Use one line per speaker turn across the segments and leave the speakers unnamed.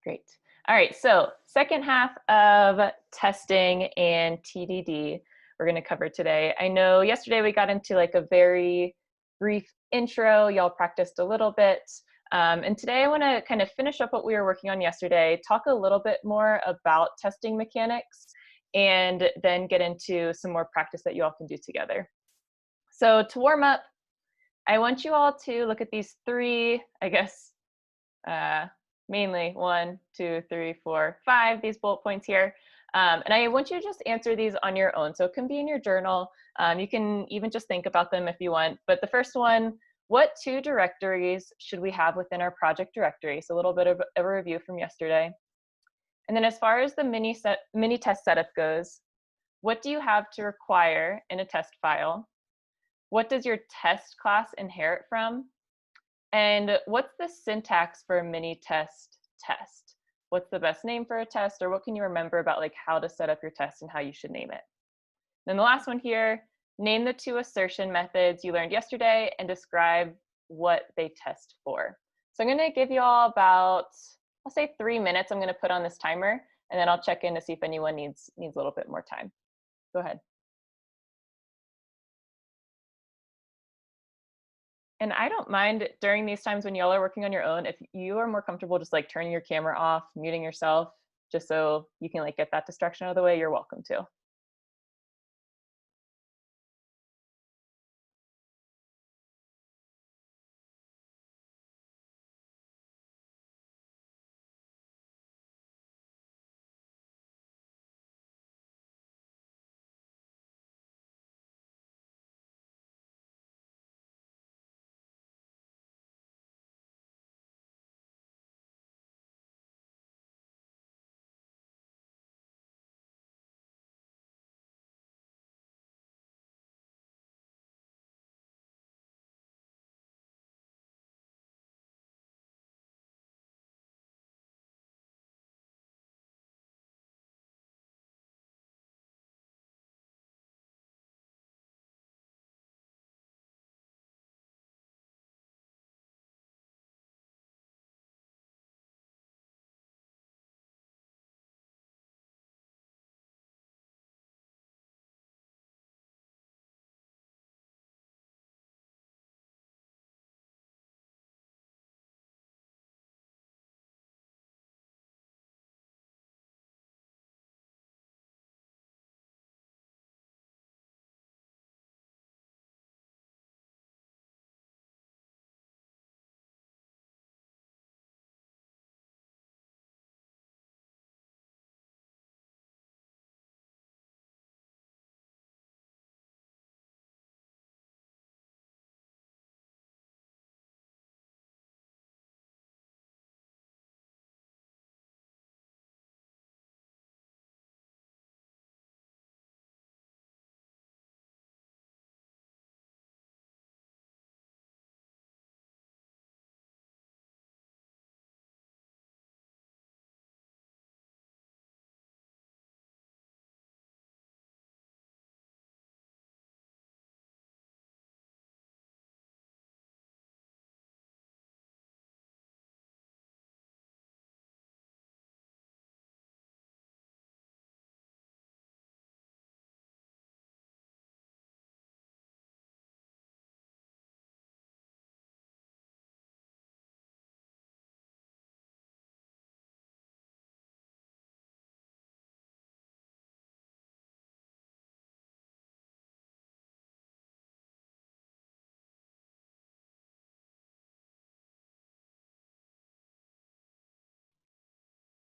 Great. All right, so second half of testing and TDD we're going to cover today. I know yesterday we got into like a very brief intro. Y'all practiced a little bit. And today I want to kind of finish up what we were working on yesterday, talk a little bit more about testing mechanics, and then get into some more practice that you all can do together. So to warm up, I want you all to look at these three, I guess, mainly 1, 2, 3, 4, 5, these bullet points here. And I want you to just answer these on your own. So it can be in your journal. You can even just think about them if you want. But the first one, what 2 directories should we have within our project directory? So a little bit of a review from yesterday. And then as far as the mini test setup goes, what do you have to require in a test file? What does your test class inherit from? And what's the syntax for a mini test test? What's the best name for a test, or what can you remember about like how to set up your test and how you should name it? Then the last one here, name the 2 assertion methods you learned yesterday and describe what they test for. So I'm going to give you all about, I'll say 3 minutes I'm going to put on this timer, and then I'll check in to see if anyone needs a little bit more time. Go ahead. And I don't mind during these times when y'all are working on your own, if you are more comfortable just like turning your camera off, muting yourself, just so you can like get that distraction out of the way, you're welcome to.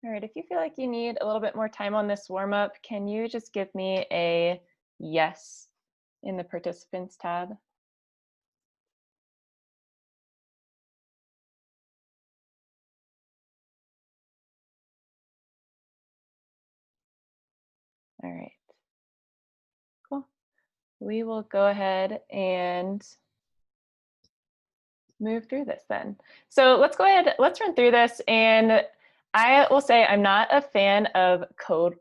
All right, if you feel like you need a little bit more time on this warm up, can you just give me a yes in the participants tab? All right, cool. We will go ahead and move through this then. So let's go ahead, let's run through this. And I will say I'm not a fan of cold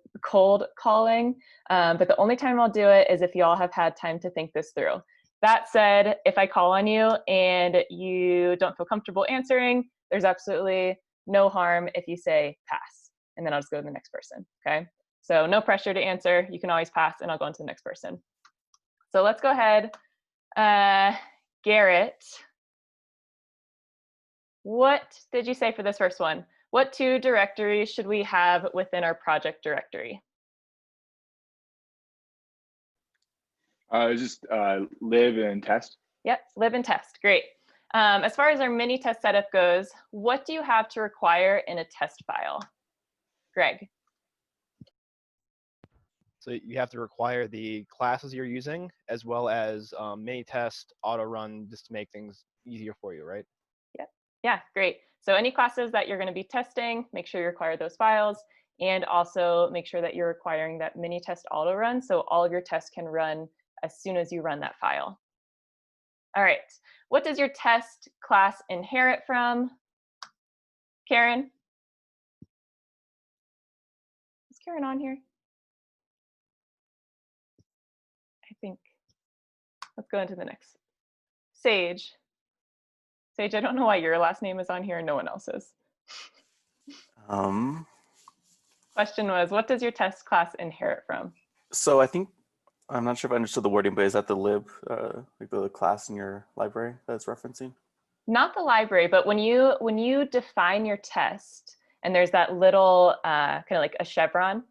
calling, but the only time I'll do it is if you all have had time to think this through. That said, if I call on you and you don't feel comfortable answering, there's absolutely no harm if you say pass, and then I'll just go to the next person, okay? So no pressure to answer. You can always pass, and I'll go on to the next person. So let's go ahead. Garrett, what did you say for this first one? What 2 directories should we have within our project directory?
Just lib and test.
Yep, lib and test, great. As far as our mini test setup goes, what do you have to require in a test file? Greg.
So you have to require the classes you're using, as well as mini test, auto run, just to make things easier for you, right?
Yep. Yeah, great. So any classes that you're going to be testing, make sure you require those files, and also make sure that you're requiring that mini test auto run, so all of your tests can run as soon as you run that file. All right, what does your test class inherit from? Karen? Is Karen on here? I think. Let's go into the next. Sage. Sage, I don't know why your last name is on here and no one else's. Question was, what does your test class inherit from?
So I think, I'm not sure if I understood the wording, but is that the lib, like the class in your library that it's referencing?
Not the library, but when you define your test and there's that little kind of like a chevron,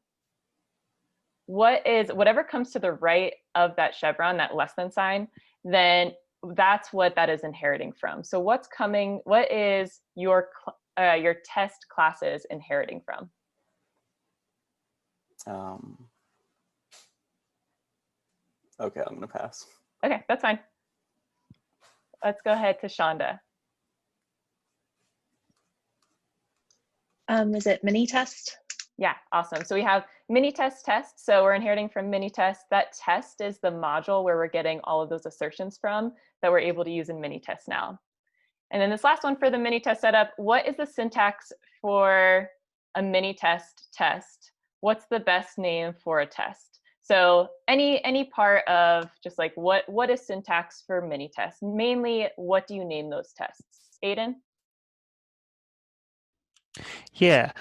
whatever comes to the right of that chevron, that less than sign, then that's what that is inheriting from. So what is your test classes inheriting from?
Okay, I'm gonna pass.
Okay, that's fine. Let's go ahead to Shonda.
Is it mini test?
Yeah, awesome. So we have mini test. So we're inheriting from mini test. That test is the module where we're getting all of those assertions from that we're able to use in mini test now. And then this last one for the mini test setup, what is the syntax for a mini test test? What's the best name for a test? So any part of just like what is syntax for mini tests? Mainly, what do you name those tests? Aiden?
Yeah.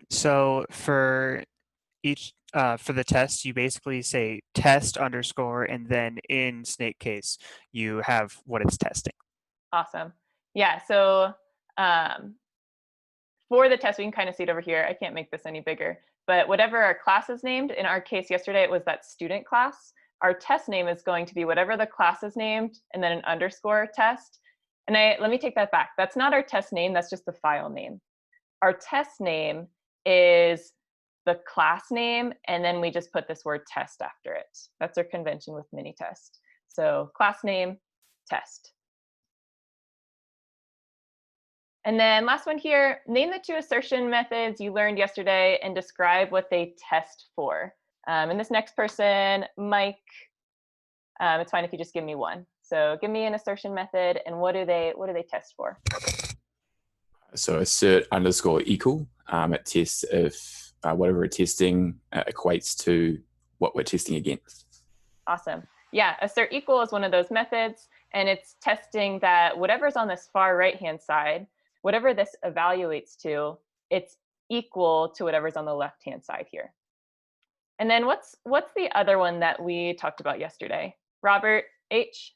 So for each for the test, you basically say test underscore, and then in snake case, you have what it's testing.
Awesome. Yeah. So for the test, we can kind of see it over here. I can't make this any bigger, but whatever our class is named, in our case yesterday, it was that student class. Our test name is going to be whatever the class is named, and then an underscore test. And let me take that back. That's not our test name. That's just the file name. Our test name is the class name, and then we just put this word test after it. That's our convention with mini test. So class name, test. And then last one here, name the 2 assertion methods you learned yesterday and describe what they test for. And this next person, Mike, it's fine if you just give me one. So give me an assertion method, and what do they test for?
So assert underscore equal, it tests if whatever we're testing equates to what we're testing against.
Awesome. Yeah, assert equal is one of those methods, and it's testing that whatever's on this far right-hand side, whatever this evaluates to, it's equal to whatever's on the left-hand side here. And then what's the other one that we talked about yesterday? Robert H.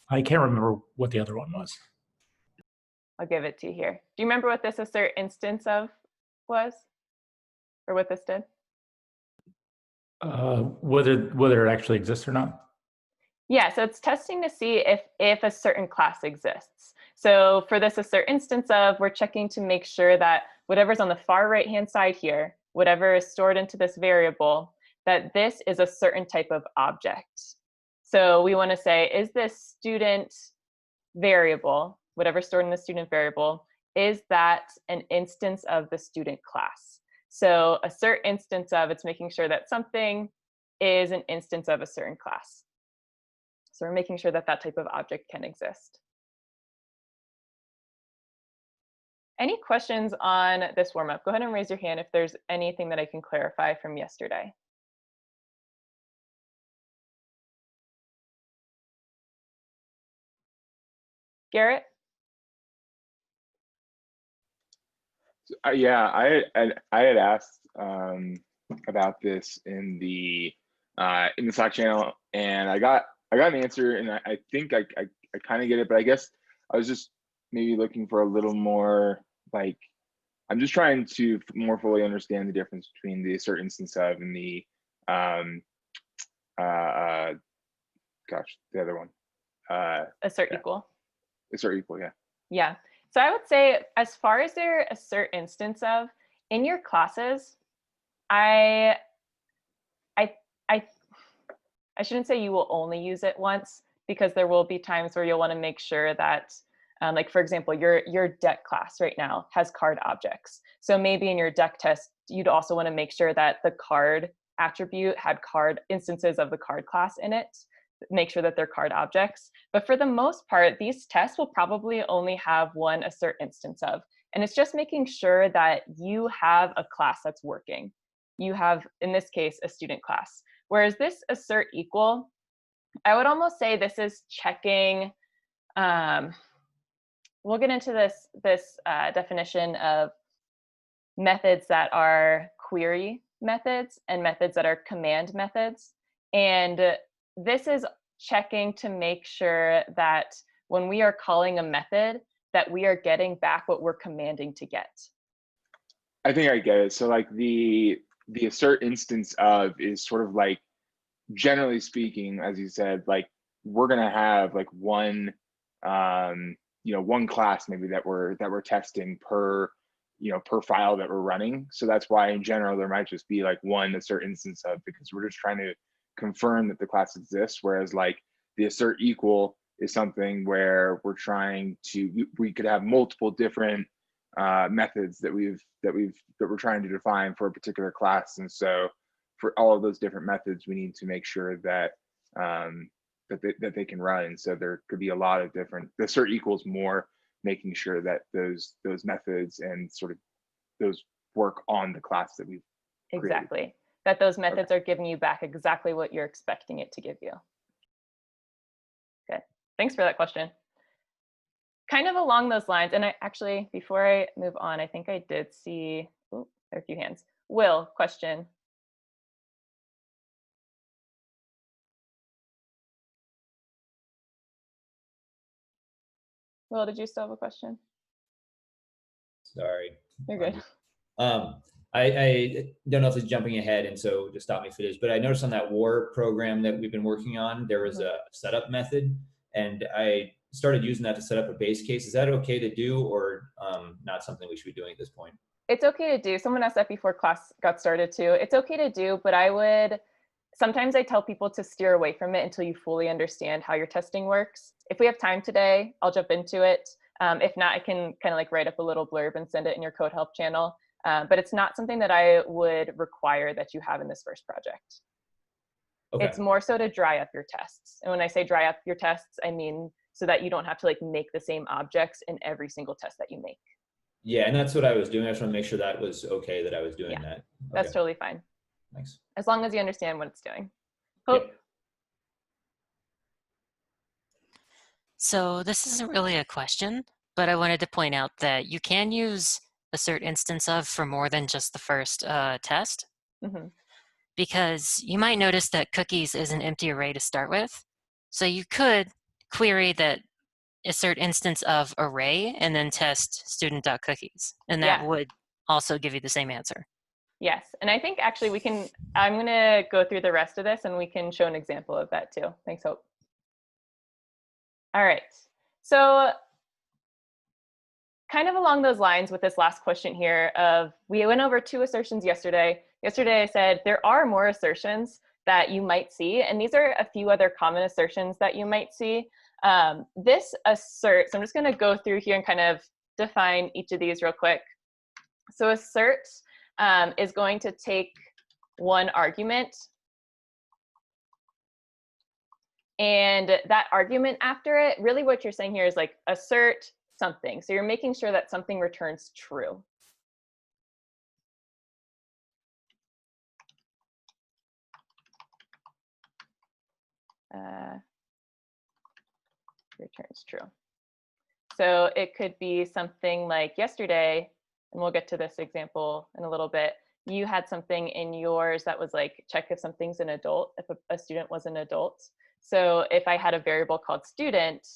I can't remember what the other one was.
I'll give it to you here. Do you remember what this assert instance of was? Or what this did?
Whether it actually exists or not.
Yeah, so it's testing to see if a certain class exists. So for this assert instance of, we're checking to make sure that whatever's on the far right-hand side here, whatever is stored into this variable, that this is a certain type of object. So we want to say, is this student variable, whatever's stored in the student variable, is that an instance of the student class? So assert instance of, it's making sure that something is an instance of a certain class. So we're making sure that that type of object can exist. Any questions on this warm-up? Go ahead and raise your hand if there's anything that I can clarify from yesterday. Garrett?
Yeah, I had asked about this in the Slack channel, and I got an answer, and I think I kind of get it, but I guess I was just maybe looking for a little more, like, I'm just trying to more fully understand the difference between the assert instance of and the um gosh, the other one,
Assert
yeah,
equal.
assert equal, yeah.
Yeah. So I would say, as far as their assert instance of, in your classes, I I I I shouldn't say you will only use it once, because there will be times where you'll want to make sure that, like for example, your deck class right now has card objects. So maybe in your deck test, you'd also want to make sure that the card attribute had card instances of the card class in it. Make sure that they're card objects. But for the most part, these tests will probably only have one assert instance of. And it's just making sure that you have a class that's working. You have, in this case, a student class. Whereas this assert equal, I would almost say this is checking, we'll get into this definition of methods that are query methods and methods that are command methods. And this is checking to make sure that when we are calling a method, that we are getting back what we're commanding to get.
I think I get it. So like the assert instance of is sort of like, generally speaking, as you said, like we're gonna have like one one class maybe that we're testing per per file that we're running. So that's why in general there might just be like one assert instance of, because we're just trying to confirm that the class exists. Whereas like the assert equal is something where we're trying to, we could have multiple different methods that we're trying to define for a particular class. And so for all of those different methods, we need to make sure that that they can run. So there could be a lot of different, the assert equals more making sure that those methods and sort of those work on the class that we've created.
Exactly. That those methods are giving you back exactly what you're expecting it to give you. Good. Thanks for that question. Kind of along those lines, and I actually, before I move on, I think I did see, oh, there are a few hands. Will, question. Will, did you still have a question?
Sorry.
You're good.
I don't know if it's jumping ahead, and so just stop me if it is, but I noticed on that WAR program that we've been working on, there was a setup method, and I started using that to set up a base case. Is that okay to do, or not something we should be doing at this point?
It's okay to do. Someone asked that before class got started too. It's okay to do, but I would, sometimes I tell people to steer away from it until you fully understand how your testing works. If we have time today, I'll jump into it. If not, I can kind of like write up a little blurb and send it in your code help channel. But it's not something that I would require that you have in this first project.
Okay.
It's more so to dry up your tests. And when I say dry up your tests, I mean so that you don't have to like make the same objects in every single test that you make.
Yeah, and that's what I was doing. I just want to make sure that was okay that I was doing that. Okay.
That's totally fine.
Thanks.
As long as you understand what it's doing. Hope.
Yep.
So this isn't really a question, but I wanted to point out that you can use assert instance of for more than just the first test.
Mm-hmm.
Because you might notice that cookies is an empty array to start with. So you could query that assert instance of array and then test student.cookies. And that would also give you the same answer.
Yes, and I think actually we can, I'm gonna go through the rest of this and we can show an example of that too. Thanks, Hope. All right, so kind of along those lines with this last question here of, we went over 2 assertions yesterday. Yesterday I said there are more assertions that you might see, and these are a few other common assertions that you might see. This assert, so I'm just gonna go through here and kind of define each of these real quick. So assert is going to take one argument, and that argument after it, really what you're saying here is like assert something. So you're making sure that something returns true. Returns true. So it could be something like yesterday, and we'll get to this example in a little bit, you had something in yours that was like, check if something's an adult, if a student was an adult. So if I had a variable called student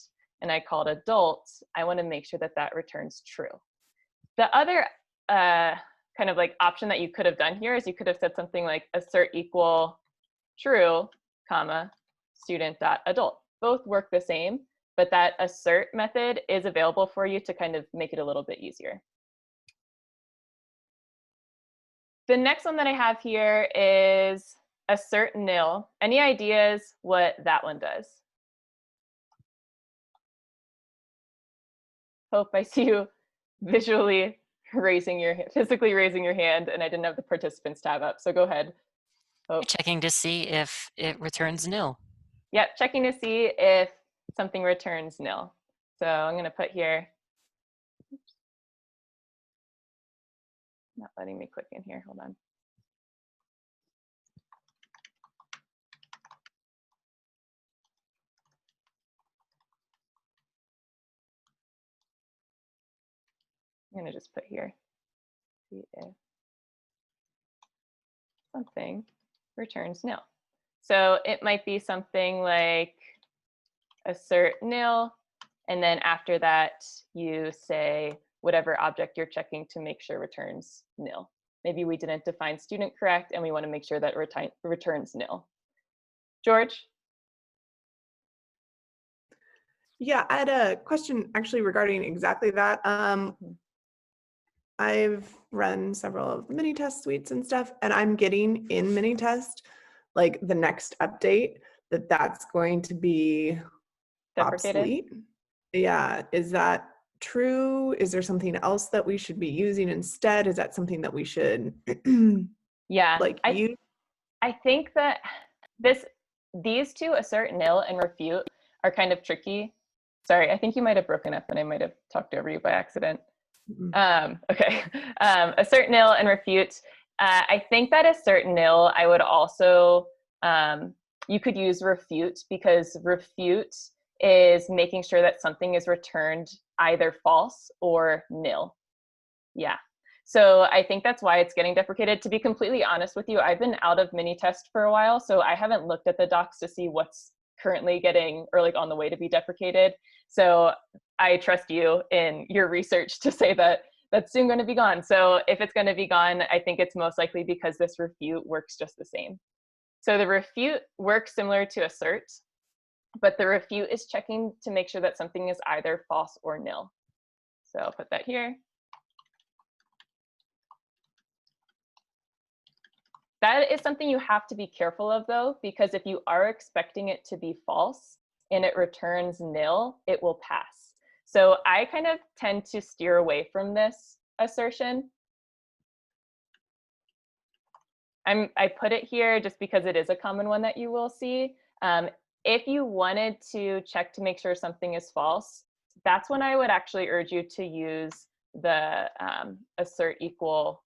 and I called adult, I want to make sure that that returns true. The other kind of like option that you could have done here is you could have said something like assert equal true, comma, student.adult. Both work the same, but that assert method is available for you to kind of make it a little bit easier. The next one that I have here is assert nil. Any ideas what that one does? Hope I see you visually physically raising your hand, and I didn't have the participants tab up, so go ahead. Hope.
Checking to see if it returns nil.
Yep, checking to see if something returns nil. So I'm going to put here, oops, not letting me click in here, hold on. I'm going to just put here, see if something returns nil. So it might be something like assert nil, and then after that you say whatever object you're checking to make sure returns nil. Maybe we didn't define student correct and we want to make sure that returns nil. George?
Yeah, I had a question actually regarding exactly that. I've run several of the Minitest suites and stuff, and I'm getting in Minitest, like the next update, that's going to be
Deprecated?
obsolete. Yeah, is that true? Is there something else that we should be using instead? Is that something that we should
yeah,
like use?
I think that these two, assert nil and refute, are kind of tricky. Sorry, I think you might have broken up and I might have talked over you by accident. Okay, assert nil and refute. I think that assert nil, I would also, you could use refute, because refute is making sure that something is returned either false or nil. Yeah, so I think that's why it's getting deprecated. To be completely honest with you, I've been out of Minitest for a while, so I haven't looked at the docs to see what's currently getting, or like on the way to be deprecated. So I trust you in your research to say that that's soon going to be gone. So if it's going to be gone, I think it's most likely because this refute works just the same. So the refute works similar to assert, but the refute is checking to make sure that something is either false or nil. So I'll put that here. That is something you have to be careful of though, because if you are expecting it to be false and it returns nil, it will pass. So I kind of tend to steer away from this assertion. I put it here just because it is a common one that you will see. If you wanted to check to make sure something is false, that's when I would actually urge you to use the assert equal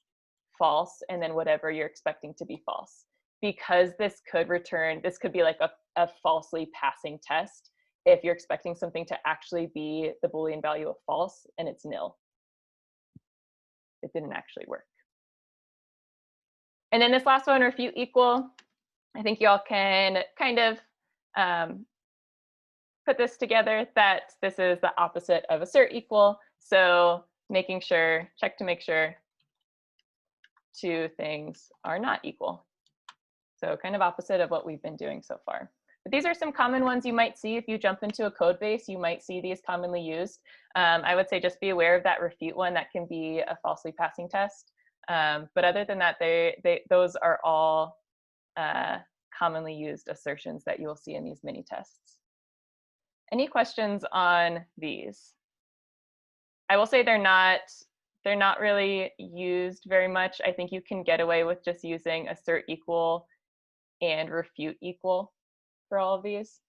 false and then whatever you're expecting to be false, because this could be like a falsely passing test if you're expecting something to actually be the Boolean value of false and it's nil. It didn't actually work. And then this last one, refute equal, I think y'all can kind of put this together that this is the opposite of assert equal. So making sure, check to make sure two things are not equal. So kind of opposite of what we've been doing so far. But these are some common ones you might see if you jump into a code base. You might see these commonly used. I would say just be aware of that refute one. That can be a falsely passing test. But other than that, those are all commonly used assertions that you will see in these mini tests. Any questions on these? I will say they're not really used very much. I think you can get away with just using assert equal and refute equal for all of these.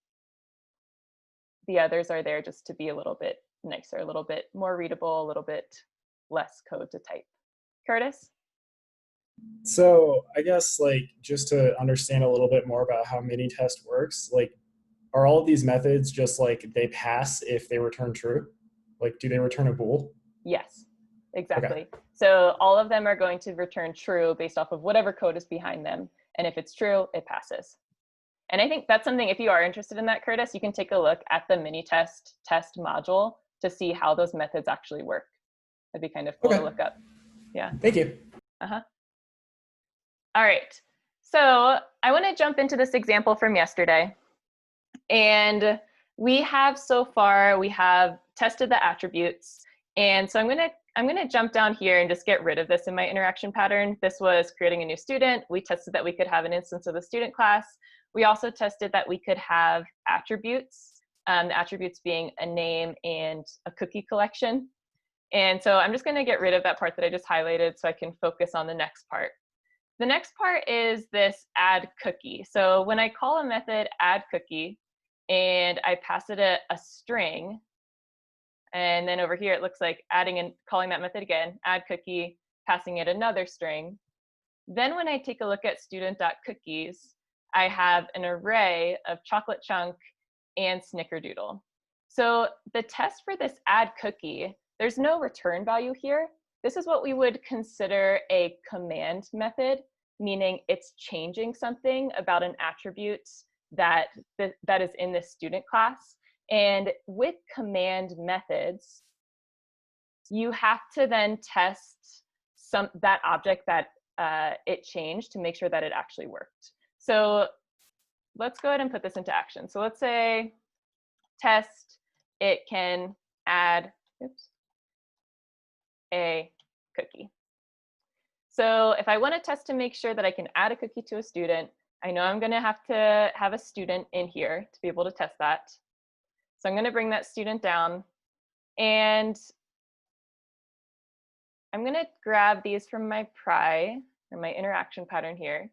The others are there just to be a little bit nicer, a little bit more readable, a little bit less code to type. Curtis?
So I guess like just to understand a little bit more about how Minitest works, like are all of these methods just like they pass if they return true? Like do they return a bool?
Yes. exactly. So all of them are going to return true based off of whatever code is behind them. And if it's true, it passes. And I think that's something, if you are interested in that, Curtis, you can take a look at the mini test module to see how those methods actually work. That'd be kind of cool to look up. Yeah.
Thank you.
Uh-huh. All right. So I want to jump into this example from yesterday. And we have so far, we have tested the attributes. And so I'm going to jump down here and just get rid of this in my interaction pattern. This was creating a new student. We tested that we could have an instance of the student class. We also tested that we could have attributes, the attributes being a name and a cookie collection. And so I'm just going to get rid of that part that I just highlighted so I can focus on the next part. The next part is this add cookie. So when I call a method add cookie and I pass it a string, and then over here it looks like adding and calling that method again, add cookie, passing it another string. Then when I take a look at student.cookies, I have an array of chocolate chunk and snickerdoodle. So the test for this add cookie, there's no return value here. This is what we would consider a command method, meaning it's changing something about an attribute that is in this student class. And with command methods, you have to then test that object that it changed to make sure that it actually worked. So let's go ahead and put this into action. So let's say test, it can add, a cookie. So if I want to test to make sure that I can add a cookie to a student, I know I'm going to have a student in here to be able to test that. So I'm going to bring that student down, and I'm going to grab these from my pry, or my interaction pattern here,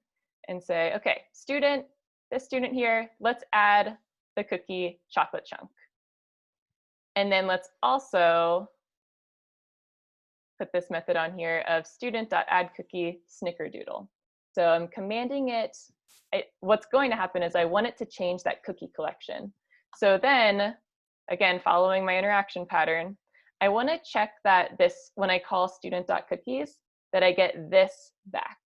and say, okay, student, this student here, let's add the cookie chocolate chunk. And then let's also put this method on here of student.addCookie snickerdoodle. So I'm commanding it. What's going to happen is I want it to change that cookie collection. So then, again, following my interaction pattern, I want to check that this, when I call student.cookies, that I get this back.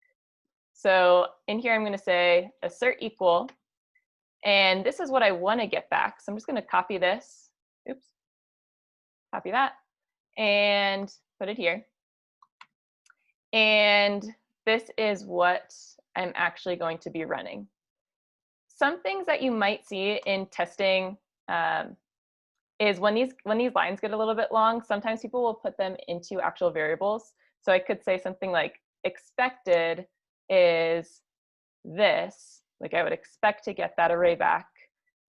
So in here, I'm going to say assert equal, and this is what I want to get back. So I'm just going to copy this. Oops. Copy that and put it here. And this is what I'm actually going to be running. Some things that you might see in testing is when these lines get a little bit long, sometimes people will put them into actual variables. So I could say something like expected is this, like I would expect to get that array back.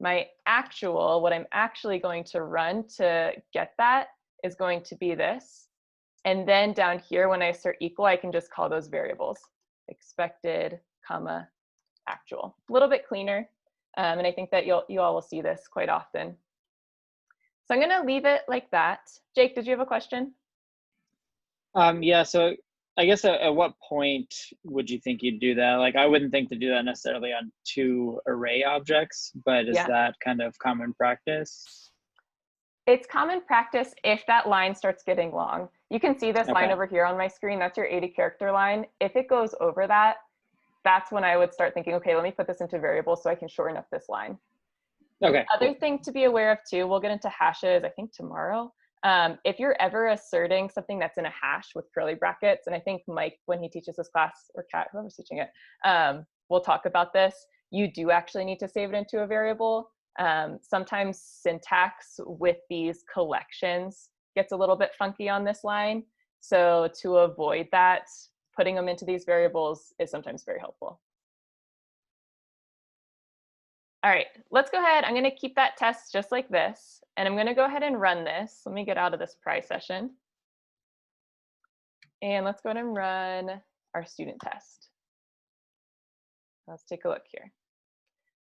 My actual, what I'm actually going to run to get that is going to be this. And then down here, when I assert equal, I can just call those variables, expected, comma, actual. A little bit cleaner. And I think that you all will see this quite often. So I'm going to leave it like that. Jake, did you have a question?
Yeah, so I guess at what point would you think you'd do that? Like, I wouldn't think to do that necessarily on 2 array objects, but is that kind of common practice?
It's common practice if that line starts getting long. You can see this line over here on my screen. That's your 80 character line. If it goes over that, that's when I would start thinking, okay, let me put this into variables so I can shorten up this line.
Okay.
Other thing to be aware of too, we'll get into hashes, I think tomorrow. If you're ever asserting something that's in a hash with curly brackets, and I think Mike, when he teaches this class, or Kat, whoever's teaching it, we'll talk about this. You do actually need to save it into a variable. Sometimes syntax with these collections gets a little bit funky on this line. So to avoid that, putting them into these variables is sometimes very helpful. All right, let's go ahead. I'm going to keep that test just like this, and I'm going to go ahead and run this. Let me get out of this pry session. And let's go ahead and run our student test. Let's take a look here.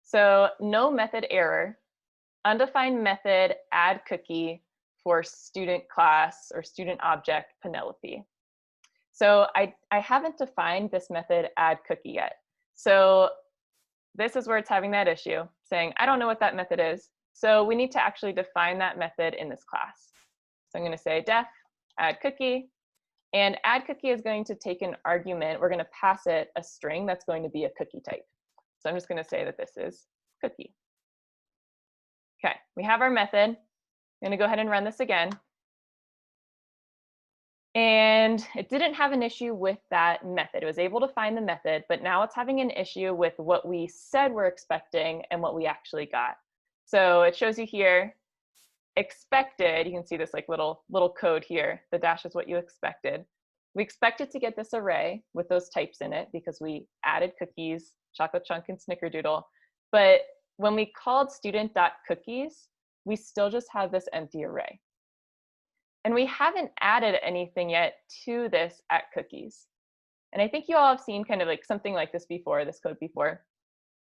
So no method error, undefined method add cookie for student class or student object Penelope. So I haven't defined this method add cookie yet. So this is where it's having that issue, saying, I don't know what that method is. So we need to actually define that method in this class. So I'm going to say def add cookie, And add cookie is going to take an argument. We're going to pass it a string that's going to be a cookie type. So I'm just going to say that this is cookie. Okay, we have our method. I'm going to go ahead and run this again. And it didn't have an issue with that method. It was able to find the method, but now it's having an issue with what we said we're expecting and what we actually got. So it shows you here, expected, you can see this like little code here. The dash is what you expected. We expected to get this array with those types in it because we added cookies, chocolate chunk and snickerdoodle. But when we called student.cookies, we still just have this empty array. And we haven't added anything yet to this at cookies. And I think you all have seen kind of like something like this before, this code before.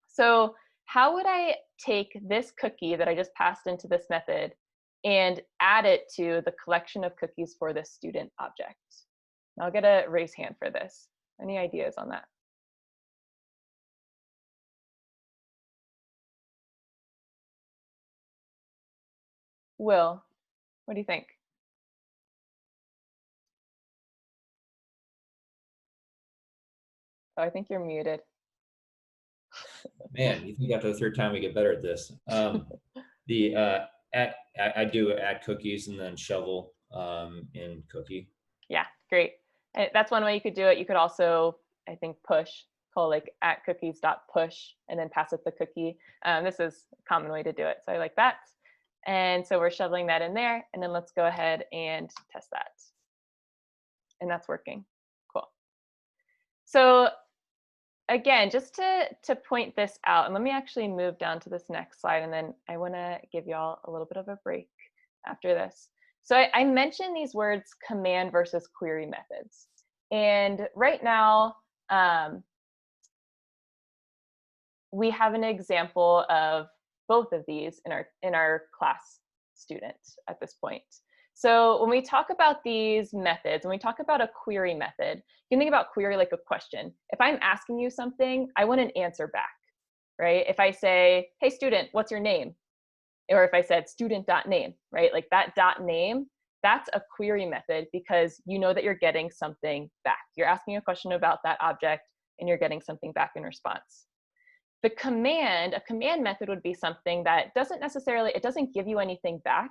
So how would I take this cookie that I just passed into this method and add it to the collection of cookies for this student object? And I'll get a raise hand for this. Any ideas on that? Will, what do you think? Oh, I think you're muted.
Man, you think after the third time we get better at this? I do add cookies and then shovel in cookie.
Yeah, great. That's one way you could do it. You could also, I think, call like at cookies.push and then pass it the cookie. This is a common way to do it. So I like that. And so we're shoveling that in there. And then let's go ahead and test that. And that's working. Cool. So again, just to point this out, and let me actually move down to this next slide, and then I want to give y'all a little bit of a break after this. So I mentioned these words command versus query methods. And right now, we have an example of both of these in our class students at this point. So when we talk about these methods, when we talk about a query method, you can think about query like a question. If I'm asking you something, I want an answer back, right? If I say, hey student, what's your name? Or if I said student.name, right? Like that .name, that's a query method because you know that you're getting something back. You're asking a question about that object and you're getting something back in response. A command method would be something that it doesn't give you anything back,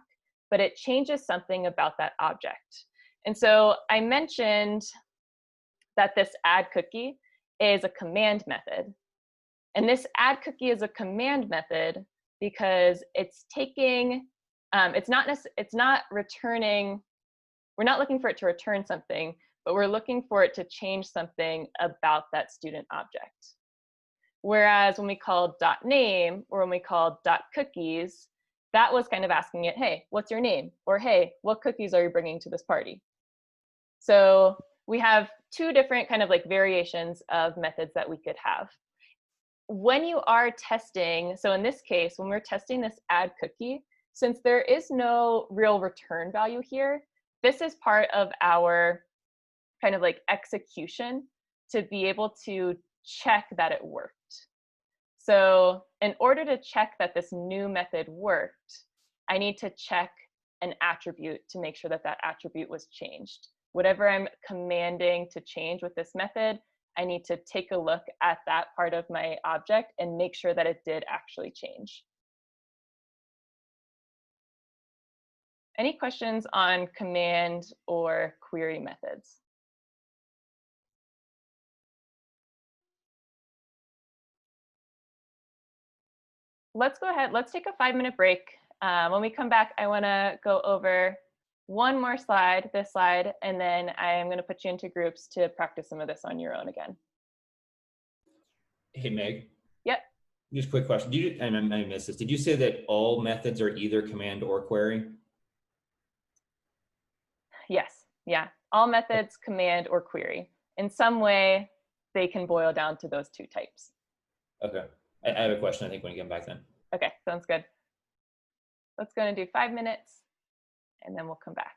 but it changes something about that object. And so I mentioned that this add cookie is a command method. And this add cookie is a command method because it's taking, it's not returning, we're not looking for it to return something, but we're looking for it to change something about that student object. Whereas when we called .name or when we called .cookies, that was kind of asking it, hey, what's your name? Or hey, what cookies are you bringing to this party? So we have two different kind of like variations of methods that we could have. When you are testing, so in this case, when we're testing this add cookie, since there is no real return value here, this is part of our kind of like execution to be able to check that it worked. So in order to check that this new method worked, I need to check an attribute to make sure that that attribute was changed. Whatever I'm commanding to change with this method, I need to take a look at that part of my object and make sure that it did actually change. Any questions on command or query methods? Let's go ahead, let's take a 5-minute break. When we come back, I wanna go over one more slide, this slide, and then I am gonna put you into groups to practice some of this on your own again.
Hey, Meg.
Yep.
Just a quick question. I missed this. Did you say that all methods are either command or query?
Yes, yeah. All methods, command or query. In some way, they can boil down to those two types.
Okay. I have a question, I think, when you get back then.
Okay, sounds good. Let's go and do 5 minutes, and then we'll come back.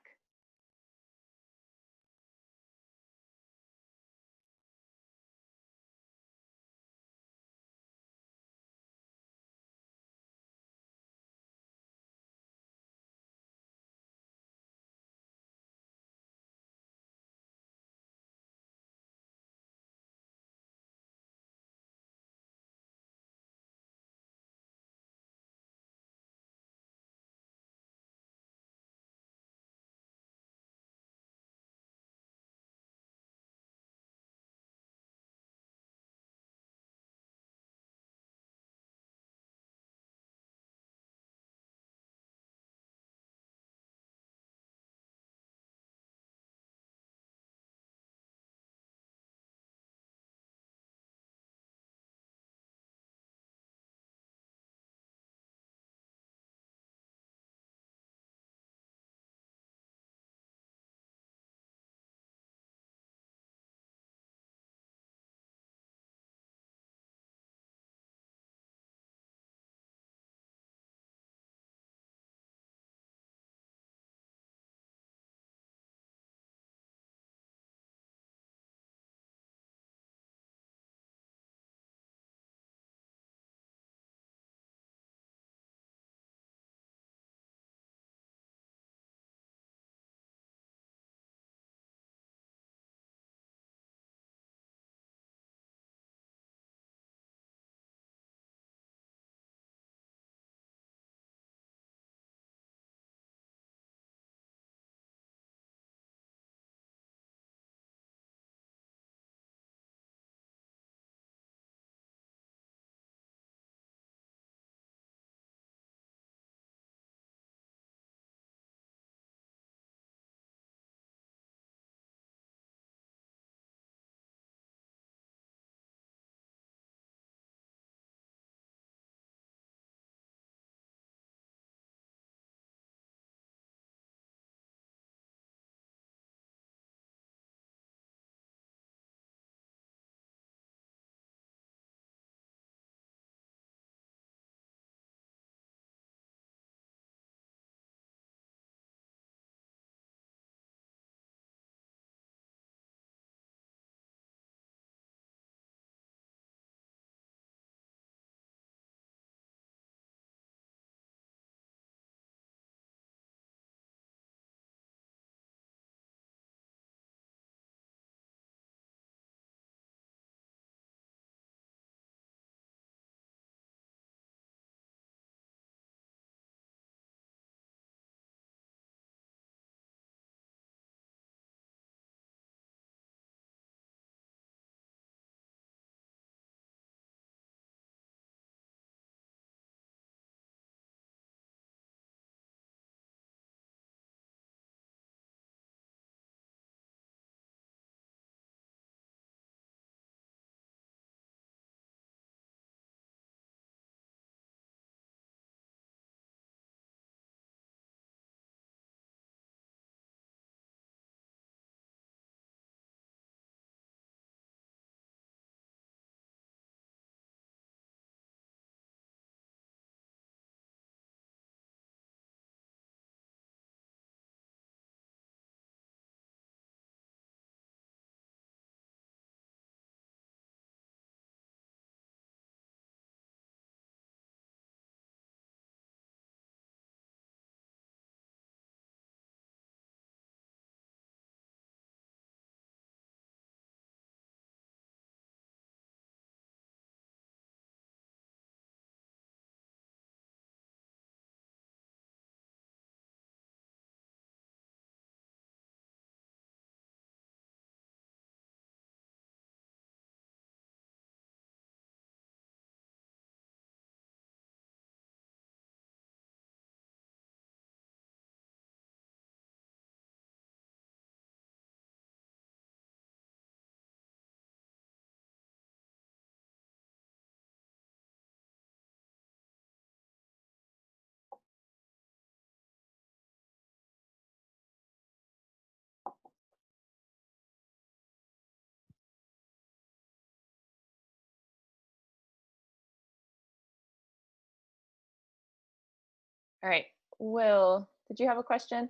All right, Will, did you have a question?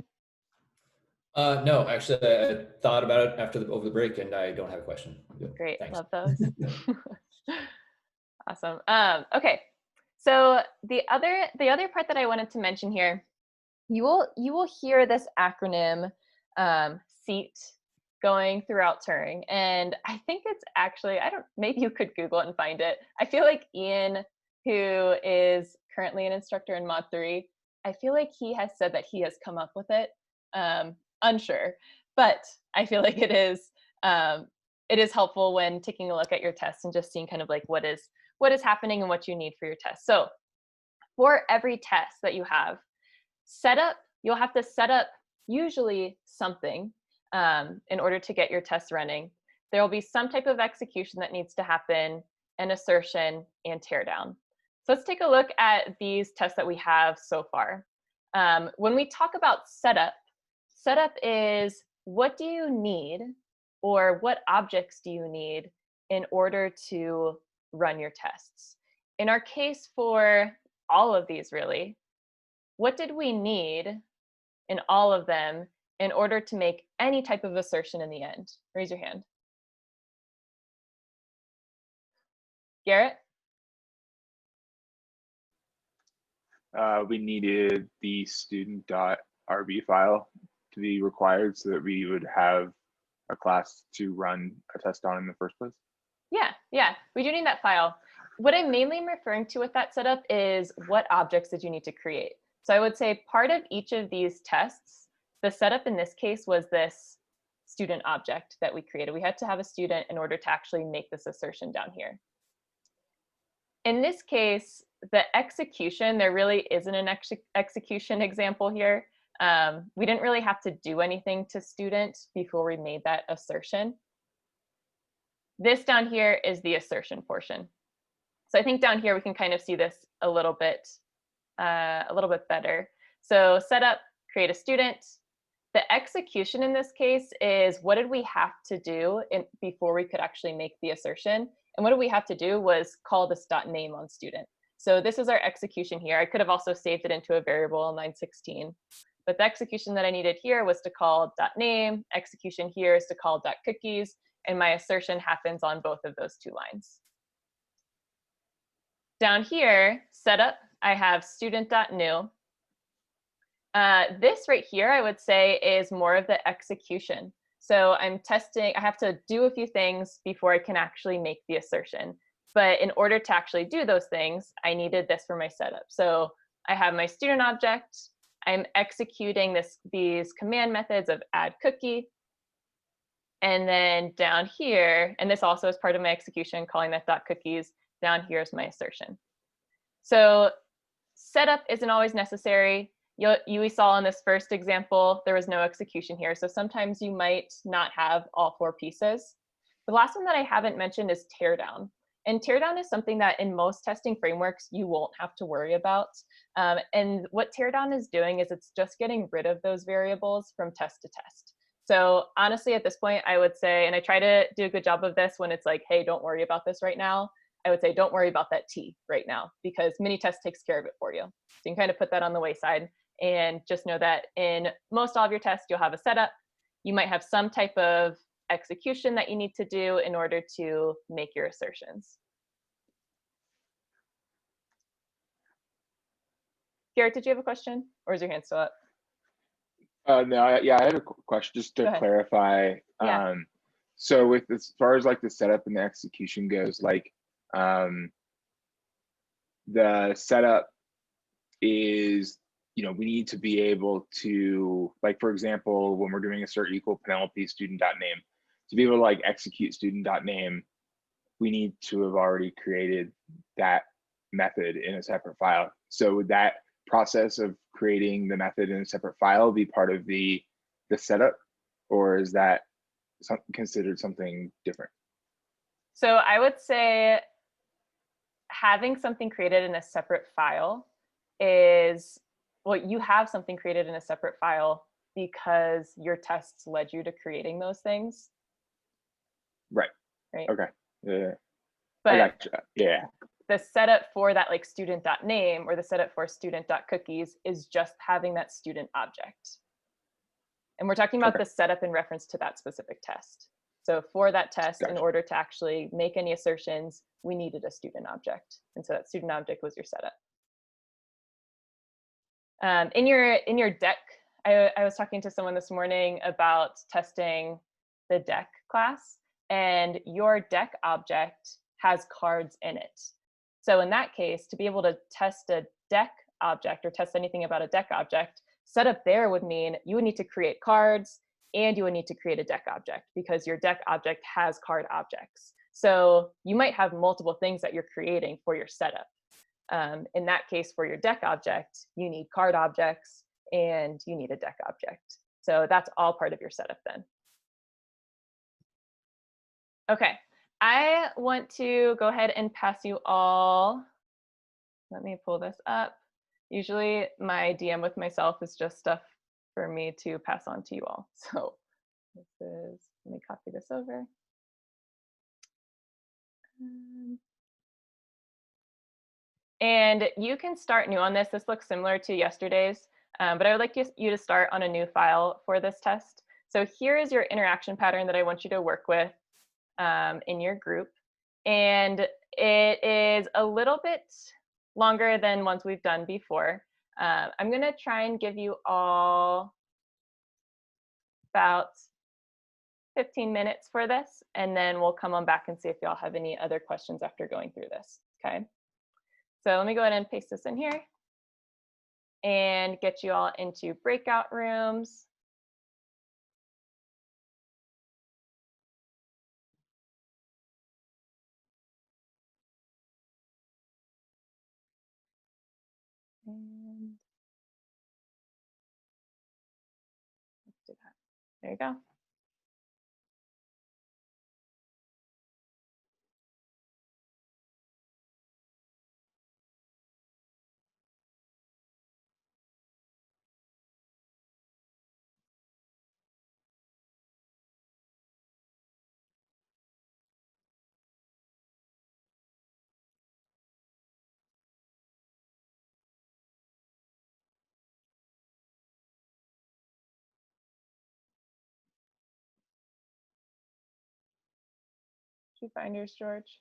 No, actually, I thought about it over the break, and I don't have a question. Good.
Great,
Thanks.
love those. Awesome. Okay, so the other part that I wanted to mention here, you will hear this acronym SEAT going throughout Turing, and I think it's actually, maybe you could Google it and find it. I feel like Ian, who is currently an instructor in Mod 3, I feel like he has said that he has come up with it. Unsure, but I feel like it is helpful when taking a look at your tests and just seeing kind of like what is happening and what you need for your test. So for every test that you have, you'll have to set up usually something in order to get your test running. There will be some type of execution that needs to happen, an assertion, and teardown. So let's take a look at these tests that we have so far. When we talk about setup is what do you need, or what objects do you need in order to run your tests? In our case for all of these really, what did we need in all of them in order to make any type of assertion in the end? Raise your hand. Garrett?
We needed the student.rb file to be required so that we would have a class to run a test on in the first place.
Yeah, we do need that file. What I'm mainly referring to with that setup is what objects did you need to create? So I would say part of each of these tests, the setup in this case was this student object that we created. We had to have a student in order to actually make this assertion down here. In this case, the execution, there really isn't an execution example here. We didn't really have to do anything to student before we made that assertion. This down here is the assertion portion. So I think down here we can kind of see this a little bit better. So setup, create a student. The execution in this case is what did we have to do before we could actually make the assertion? And what did we have to do was call this .name on student. So this is our execution here. I could have also saved it into a variable in line 16. But the execution that I needed here was to call .name. Execution here is to call .cookies. And my assertion happens on both of those two lines. Down here, setup, I have student.new. This right here, I would say, is more of the execution. So I'm testing, I have to do a few things before I can actually make the assertion. But in order to actually do those things, I needed this for my setup. So I have my student object. I'm executing these command methods of add cookie. And then down here, and this also is part of my execution, calling that .cookies, down here is my assertion. So setup isn't always necessary. We saw in this first example, there was no execution here. So sometimes you might not have all four pieces. The last one that I haven't mentioned is teardown. And teardown is something that in most testing frameworks, you won't have to worry about. And what teardown is doing is it's just getting rid of those variables from test to test. So honestly, at this point, I would say, and I try to do a good job of this when it's like, hey, don't worry about this right now. I would say, don't worry about that T right now, because Minitest takes care of it for you. So you can kind of put that on the wayside and just know that in most all of your tests, you'll have a setup. You might have some type of execution that you need to do in order to make your assertions. Garrett, did you have a question, or is your hand still up?
No, I had a question just to clarify.
Yeah.
So with as far as like the setup and the execution goes, like the setup is, we need to be able to, like, for example, when we're doing assert equal Penelope student.name, to be able to like execute student.name, we need to have already created that method in a separate file. So would that process of creating the method in a separate file be part of the setup, or is that considered something different?
So I would say having something created in a separate file is, well, you have something created in a separate file because your tests led you to creating those things.
Right.
Right.
Okay. Yeah.
But
I gotcha. Yeah.
the setup for that like student.name or the setup for student.cookies is just having that student object. And we're talking about the setup in reference to that specific test. So for that test, in order to actually make any assertions, we needed a student object. And so that student object was your setup. In your deck, I was talking to someone this morning about testing the deck class, and your deck object has cards in it. So in that case, to be able to test a deck object or test anything about a deck object, setup there would mean you would need to create cards and you would need to create a deck object because your deck object has card objects. So you might have multiple things that you're creating for your setup. In that case, for your deck object, you need card objects and you need a deck object. So that's all part of your setup then. Okay, I want to go ahead and pass you all. Let me pull this up. Usually my DM with myself is just stuff for me to pass on to you all. So this is, let me copy this over. And you can start new on this. This looks similar to yesterday's, but I would like you to start on a new file for this test. So here is your interaction pattern that I want you to work with in your group. And it is a little bit longer than ones we've done before. I'm going to try and give you all about 15 minutes for this, and then we'll come on back and see if y'all have any other questions after going through this, okay? So let me go ahead and paste this in here and get you all into breakout rooms. And let's do that. There you go. Did you find yours, George?